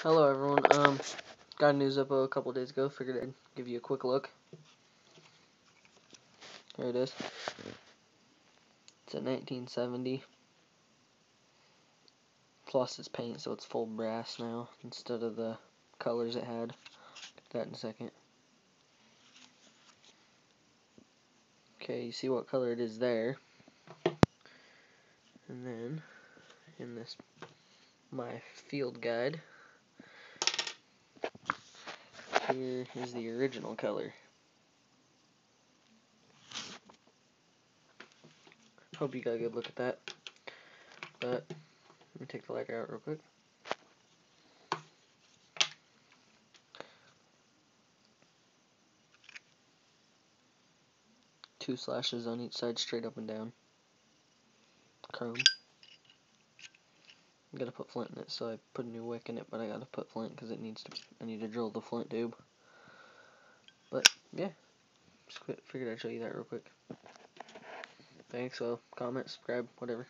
Hello everyone, got a new zippo a couple days ago, figured I'd give you a quick look. Here it is. It's a 1970. Plus it's paint, so it's full brass now, instead of the colors it had. Get that in a second. Okay, you see what color it is there. And then, in this, my field guide, here is the original color. Hope you got a good look at that. But, let me take the lighter out real quick. Two slashes on each side, straight up and down. Chrome. I gotta put flint in it, so I put a new wick in it, but I gotta put flint because I need to drill the flint tube. But yeah, figured I'd show you that real quick. Thanks. Well, comment, subscribe, whatever.